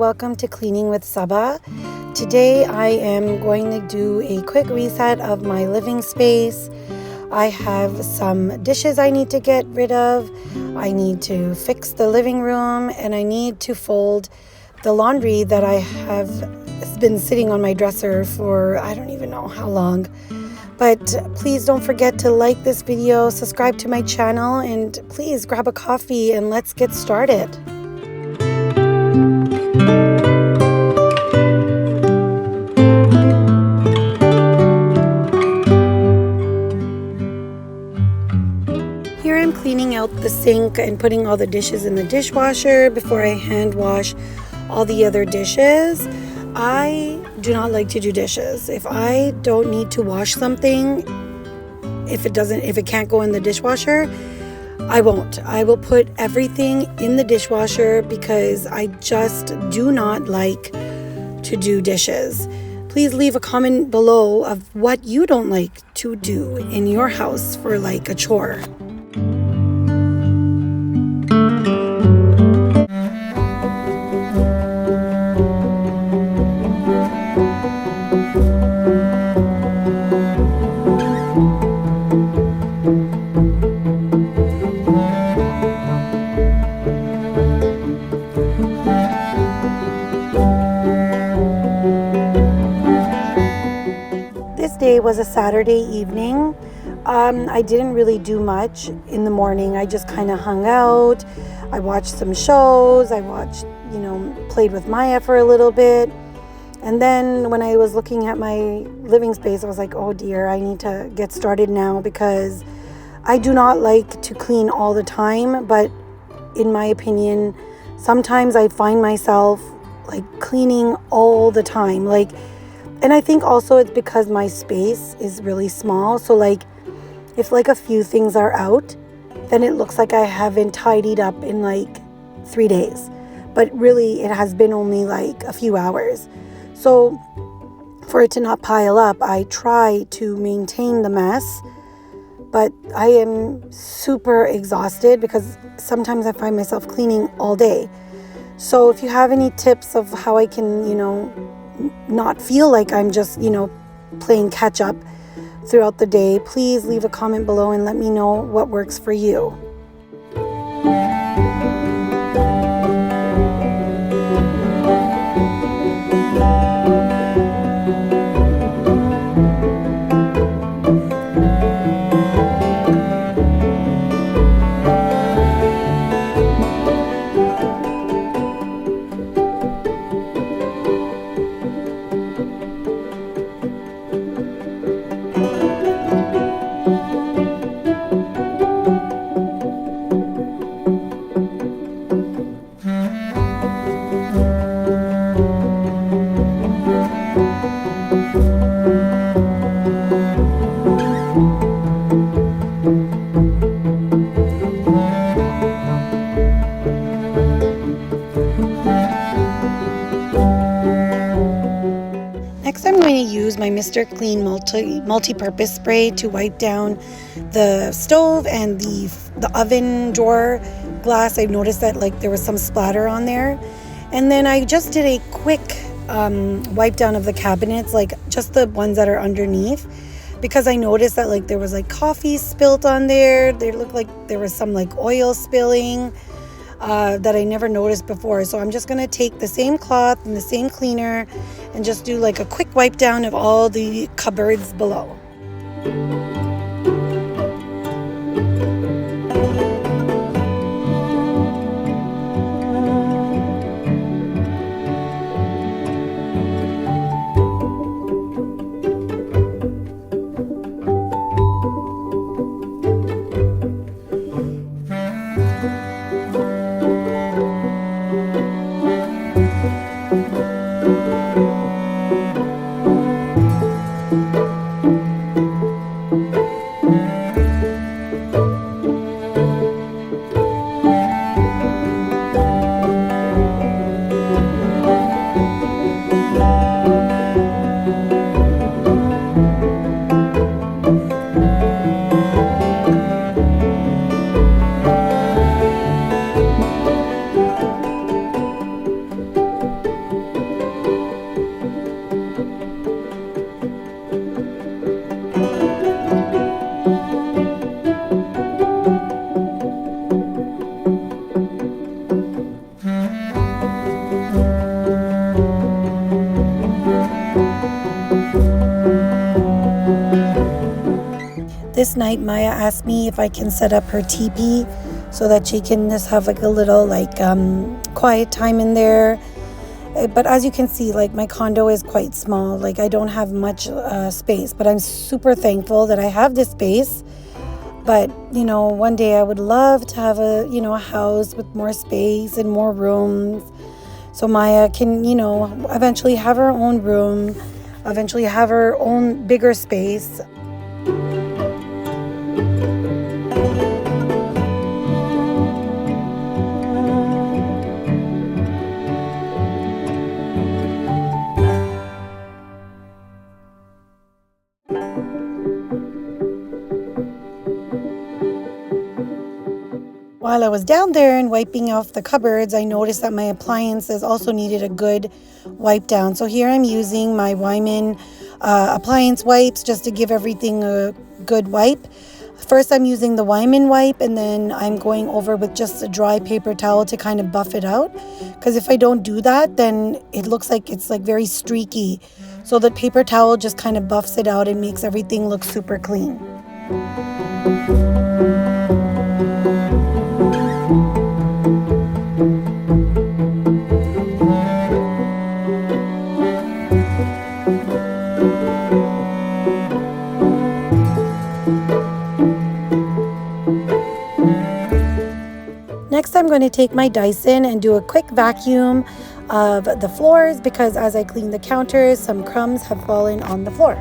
welcome to Cleaning with Saba. Today I am going to do a quick reset of my living space. I have some dishes I need to get rid of. I need to fix the living room, and I need to fold the laundry that I have been sitting on my dresser for I don't even know how long. But please don't forget to like this video, subscribe to my channel, and please grab a coffee and let's get started. Here I'm cleaning out the sink and putting all the dishes in the dishwasher before I hand wash all the other dishes. I do not like to do dishes. If I don't need to wash something, if it can't go in the dishwasher, I won't. I will put everything in the dishwasher because I just do not like to do dishes. Please leave a comment below of what you don't like to do in your house for like a chore. This day was a Saturday evening. I didn't really do much in the morning. I just kind of hung out. I watched some shows. I watched, played with Maya for a little bit. And then when I was looking at my living space, I was like, oh dear, I need to get started now because I do not like to clean all the time. But in my opinion, sometimes I find myself like cleaning all the time. And I think also it's because my space is really small. So if a few things are out, then it looks like I haven't tidied up in 3 days. But really it has been only a few hours. So for it to not pile up, I try to maintain the mess. But I am super exhausted because sometimes I find myself cleaning all day. So if you have any tips of how I can, not feel like I'm just, playing catch up throughout the day, please leave a comment below and let me know what works for you. Next, I'm going to use my Mr. Clean multi-purpose spray to wipe down the stove and the oven drawer glass. I've noticed that there was some splatter on there. And then I just did a quick wipe down of the cabinets, just the ones that are underneath, because I noticed that there was coffee spilt on there. They looked like there was some oil spilling that I never noticed before. So I'm just going to take the same cloth and the same cleaner and just do a quick wipe down of all the cupboards below. This night, Maya asked me if I can set up her teepee so that she can just have like a little quiet time in there. But as you can see, like my condo is quite small. Like I don't have much space, but I'm super thankful that I have this space. But, one day I would love to have a house with more space and more rooms. So Maya can, eventually have her own room, eventually have her own bigger space. While I was down there and wiping off the cupboards, I noticed that my appliances also needed a good wipe down. So here I'm using my Wyman appliance wipes just to give everything a good wipe. First I'm using the Wyman wipe, and then I'm going over with just a dry paper towel to kind of buff it out. Because if I don't do that, then it looks like it's like very streaky. So the paper towel just kind of buffs it out and makes everything look super clean. Next, I'm going to take my Dyson and do a quick vacuum of the floors because as I clean the counters, some crumbs have fallen on the floor.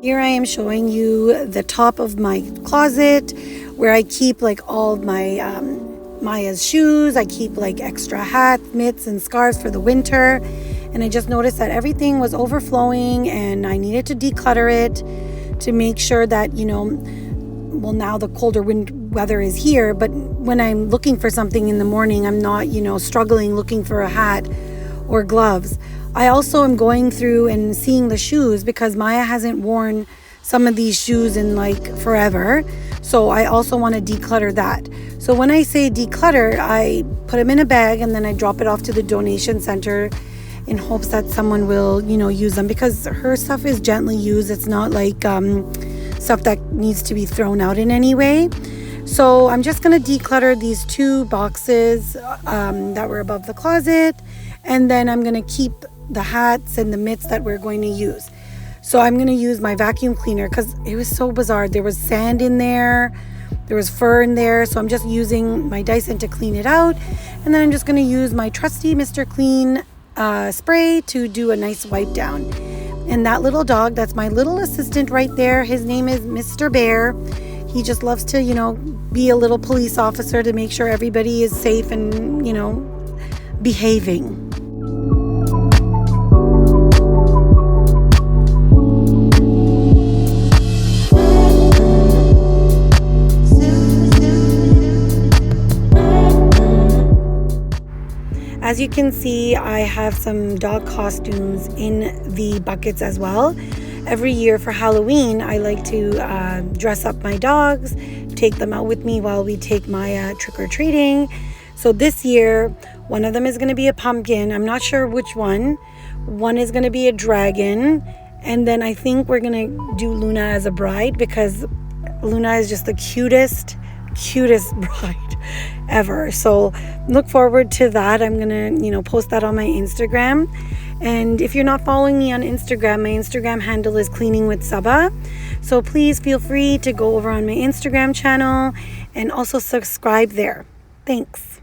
Here I am showing you the top of my closet where I keep like all of my Maya's shoes. I keep like extra hats, mitts, and scarves for the winter. And I just noticed that everything was overflowing and I needed to declutter it to make sure that, now the colder weather is here. But when I'm looking for something in the morning, I'm not, struggling looking for a hat or gloves. I also am going through and seeing the shoes because Maya hasn't worn some of these shoes in like forever. So I also want to declutter that. So when I say declutter, I put them in a bag and then I drop it off to the donation center in hopes that someone will, use them because her stuff is gently used. It's not like stuff that needs to be thrown out in any way. So I'm just going to declutter these 2 boxes that were above the closet. And then I'm going to keep the hats and the mitts that we're going to use. So I'm going to use my vacuum cleaner because it was so bizarre. There was sand in there. There was fur in there. So I'm just using my Dyson to clean it out. And then I'm just going to use my trusty Mr. Clean spray to do a nice wipe down. And that little dog, that's my little assistant right there. His name is Mr. Bear. He just loves to, be a little police officer to make sure everybody is safe and, behaving. As you can see, I have some dog costumes in the buckets as well. Every year for Halloween, I like to dress up my dogs, take them out with me while we take Maya trick-or-treating. So this year, one of them is going to be a pumpkin. I'm not sure which one. One is going to be a dragon. And then I think we're going to do Luna as a bride because Luna is just the cutest bride ever. So look forward to that. I'm gonna post that on my Instagram. And if you're not following me on Instagram, my Instagram handle is Cleaning with Saba. So please feel free to go over on my Instagram channel and also subscribe there. Thanks.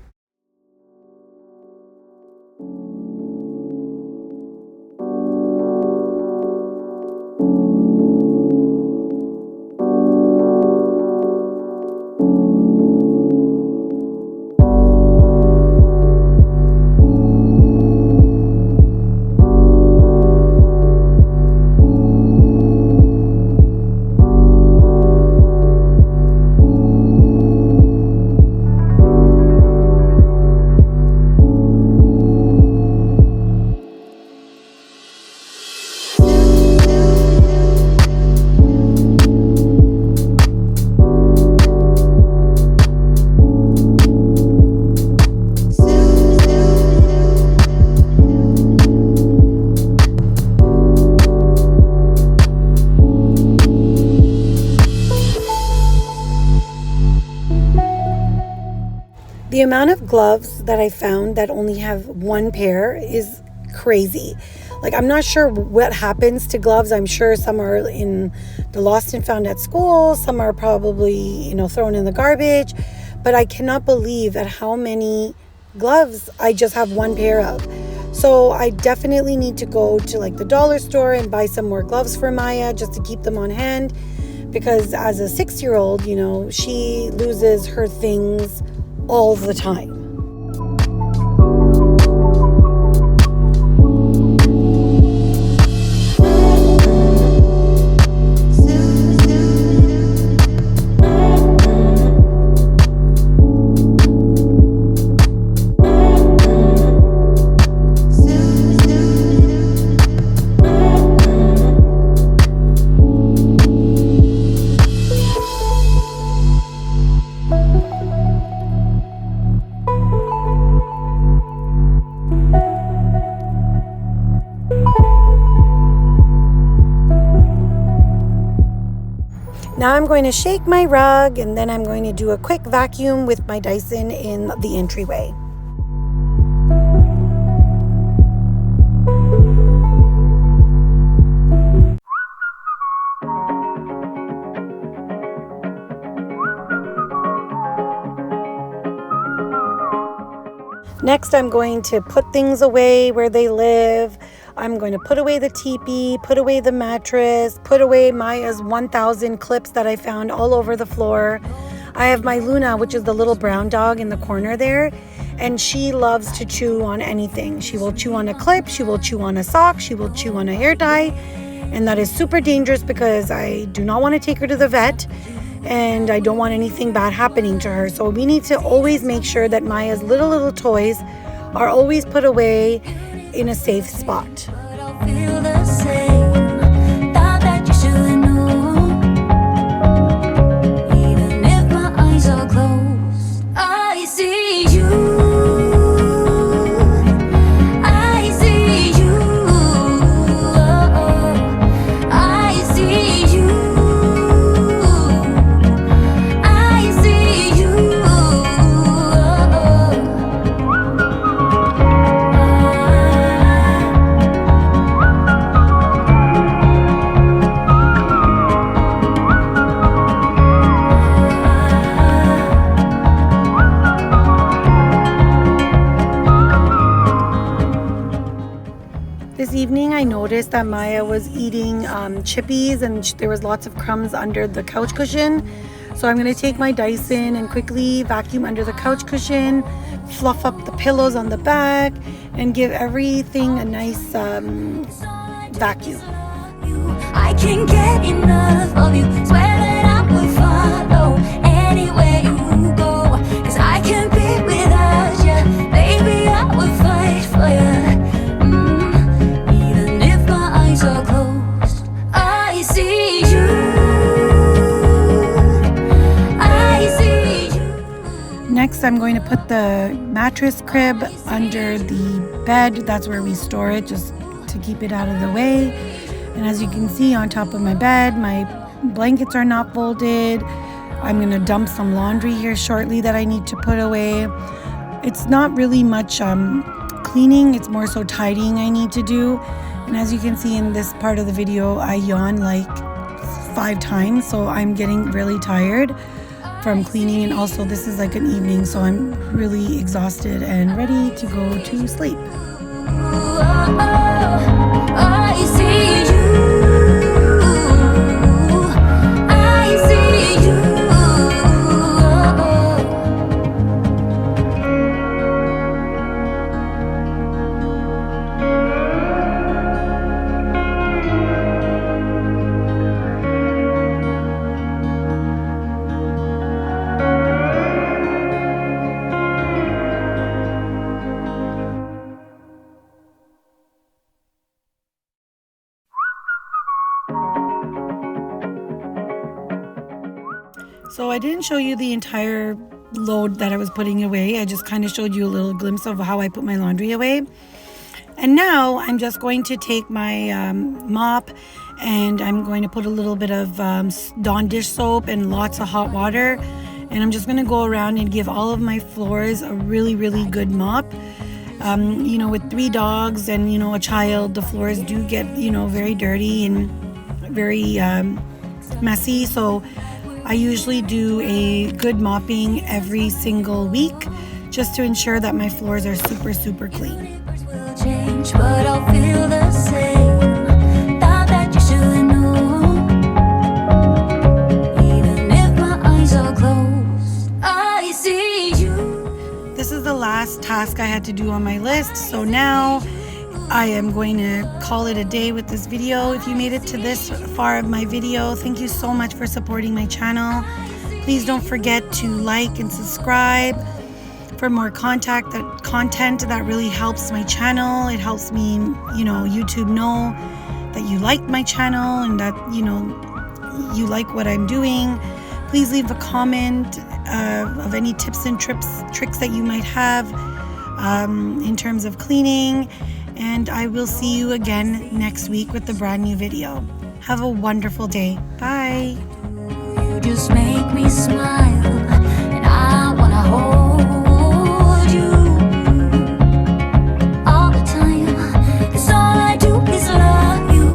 The amount of gloves that I found that only have one pair is crazy. Like, I'm not sure what happens to gloves. I'm sure some are in the lost and found at school. Some are probably, thrown in the garbage. But I cannot believe at how many gloves I just have one pair of. So I definitely need to go to like the dollar store and buy some more gloves for Maya just to keep them on hand. Because as a 6-year-old, she loses her things all the time. Now I'm going to shake my rug, and then I'm going to do a quick vacuum with my Dyson in the entryway. Next, I'm going to put things away where they live. I'm going to put away the teepee, put away the mattress, put away Maya's 1,000 clips that I found all over the floor. I have my Luna, which is the little brown dog in the corner there, and she loves to chew on anything. She will chew on a clip, she will chew on a sock, she will chew on a hair tie, and that is super dangerous because I do not want to take her to the vet. And I don't want anything bad happening to her. So we need to always make sure that Maya's little toys are always put away in a safe spot. This evening I noticed that Maya was eating chippies, and there was lots of crumbs under the couch cushion. So I'm going to take my Dyson and quickly vacuum under the couch cushion, fluff up the pillows on the back, and give everything a nice vacuum. I can't get enough of you. Swear that I will follow anywhere you go, 'cause I can't be without you. Baby, I would fight for you. So close, I see you, I see you. Next, I'm going to put the mattress crib under the bed. That's where we store it, just to keep it out of the way. And as you can see, on top of my bed, my blankets are not folded. I'm going to dump some laundry here shortly that I need to put away. It's not really much cleaning, it's more so tidying I need to do. And as you can see in this part of the video, I yawn like 5 times, so I'm getting really tired from cleaning. And also this is like an evening, so I'm really exhausted and ready to go to sleep. I see you. So I didn't show you the entire load that I was putting away. I just kind of showed you a little glimpse of how I put my laundry away. And now I'm just going to take my mop, and I'm going to put a little bit of Dawn dish soap and lots of hot water, And I'm just going to go around and give all of my floors a really, really good mop. You know, with 3 dogs and, you know, a child, the floors do get, you know, very dirty and very messy. So I usually do a good mopping every single week just to ensure that my floors are super, super clean. Change, but I'll feel the same. Thought that you should know. Even if my eyes are closed, I see you. This is the last task I had to do on my list, so now I am going to call it a day with this video. If you made it to this far of my video, thank you so much for supporting my channel. Please don't forget to like and subscribe for more content that really helps my channel. It helps me, you know, YouTube know that you like my channel and that, you know, you like what I'm doing. Please leave a comment of any tips and tricks that you might have in terms of cleaning. And I will see you again next week with a brand new video. Have a wonderful day. Bye. You just make me smile.